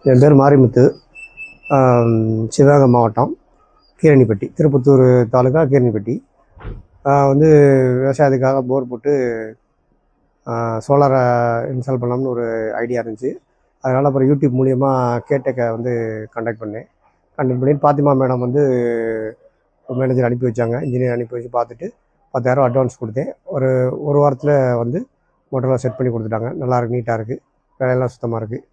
என் பேர் மாரிமுத்து. சிவகங்கை மாவட்டம், கீரணிப்பட்டி, திருப்பத்தூர் தாலுகா கீரணிப்பட்டி. வந்து விவசாயத்துக்காக போர் போட்டு சோலாரை இன்ஸ்டால் பண்ணலாம்னு ஒரு ஐடியா இருந்துச்சு. அதனால் அப்புறம் யூடியூப் மூலிமா கேட்டெக்கை வந்து கான்டாக்ட் பண்ணி பாத்திமா மேடம் வந்து மேனேஜர் அனுப்பி வச்சாங்க. இன்ஜினியர் அனுப்பி வச்சு பார்த்துட்டு 10,000 அட்வான்ஸ் கொடுத்தேன். ஒரு வாரத்தில் வந்து மோட்டரெலாம் செட் பண்ணி கொடுத்துட்டாங்க. நல்லாயிருக்கு, நீட்டாக இருக்குது, வேலையெல்லாம் சுத்தமாக இருக்குது.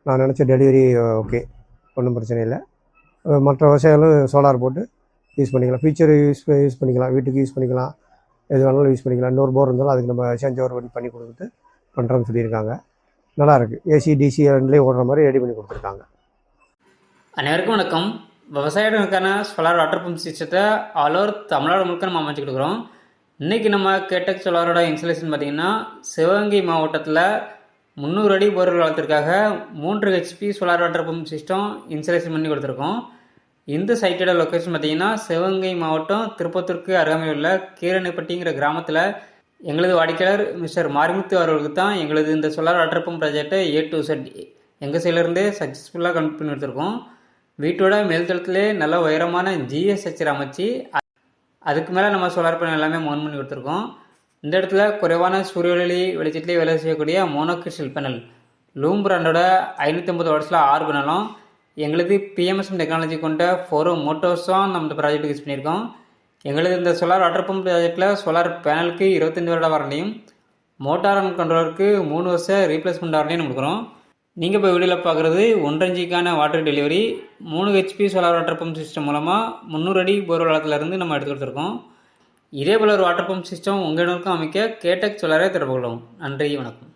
நான் நினச்ச டெலிவரி ஓகே, ஒன்றும் பிரச்சனை இல்லை. மற்ற விவசாயிகளும் சோலார் போட்டு யூஸ் பண்ணிக்கலாம். ஃபியூச்சர் யூஸ் பண்ணிக்கலாம், வீட்டுக்கு யூஸ் பண்ணிக்கலாம், எது வேணாலும் யூஸ் பண்ணிக்கலாம். இன்னொரு போர் இருந்தாலும் அதுக்கு நம்ம சேஞ்ச் ஓவர் பண்ணி கொடுத்து பண்ணுறோன்னு சொல்லியிருக்காங்க. நல்லாயிருக்கு. ஏசி டிசி ரெண்டுலேயும் ஓடுற மாதிரி ரெடி பண்ணி கொடுத்துருக்காங்க. அனைவருக்கும் வணக்கம். விவசாயிகளுக்கான சோலார் வாட்டர் பம்ப் சிஸ்டத்தை ஆல் ஓவர் தமிழ்நாடு முழுக்க நம்ம அமைச்சு கொடுக்குறோம். இன்றைக்கி நம்ம கேட்டெக் சோலாரோட இன்ஸ்டலேஷன் பார்த்திங்கன்னா சிவகங்கை மாவட்டத்தில் 300 அடி போர் வளர்த்துக்காக 3 HP solar water pump system installation பண்ணி கொடுத்துருக்கோம். இந்த சைட்டோட லொக்கேஷன் பார்த்திங்கன்னா சிவகங்கை மாவட்டம் திருப்பத்தூருக்கு அருகாமையில் உள்ள கீரணிப்பட்டிங்கிற கிராமத்தில் எங்களது வாடிக்கையாளர் மிஸ்டர் மாரிமுத்து அவர்களுக்கு தான் எங்களது இந்த சோலார் வாட்டர் பம்ப் ப்ராஜெக்டை A to Z எங்கள் சைட்லேருந்தே சக்ஸஸ்ஃபுல்லாக கம்ப்ளீட் பண்ணி கொடுத்துருக்கோம். வீட்டோட மேல்தளத்திலே நல்ல உயரமான ஜிஎஸ் ஸ்ட்ரக்சர் அமைச்சு அதுக்கு மேலே நம்ம சோலார் பேனல் எல்லாமே மவுண்ட் பண்ணி கொடுத்துருக்கோம். இந்த இடத்துல குறைவான சூரிய ஒளி வெளிச்சத்திலே வேலை செய்யக்கூடிய மோனோகிறிஸ்டல் பேனல் லூம் பிராண்டோட 550 வாட்ஸில் 6 பேனலும் எங்களுக்கு PMSM டெக்னாலஜி கொண்ட 4 மோட்டர்ஸும் நம்ம இந்த ப்ராஜெக்ட்டுக்கு யூஸ் பண்ணியிருக்கோம். எங்களுக்கு இந்த சோலார் வாட்டர் பம்ப் ப்ராஜெக்டில் சோலார் பேனலுக்கு 25 வருட வாரண்டியும், மோட்டார் அண்ட் கண்ட்ரோலருக்கு 3 வருஷம் ரீப்ளேஸ்மெண்ட் வாரண்டியும் கொடுக்குறோம். நீங்கள் இப்போ வீடியோவில் பார்க்குறது 1.5 இன்ச்சுக்கான water delivery 3 HP solar water pump system மூலமாக 300 அடி போர் வளத்திலிருந்து நம்ம எடுத்து கொடுத்துருக்கோம். இதே போல் ஒரு வாட்டர் பம்ப் சிஸ்டம் உங்கள் இடங்களுக்கும் அமைக்க கேட்டெக் சோலாரை தொடர்பு கொள்ளும். நன்றி, வணக்கம்.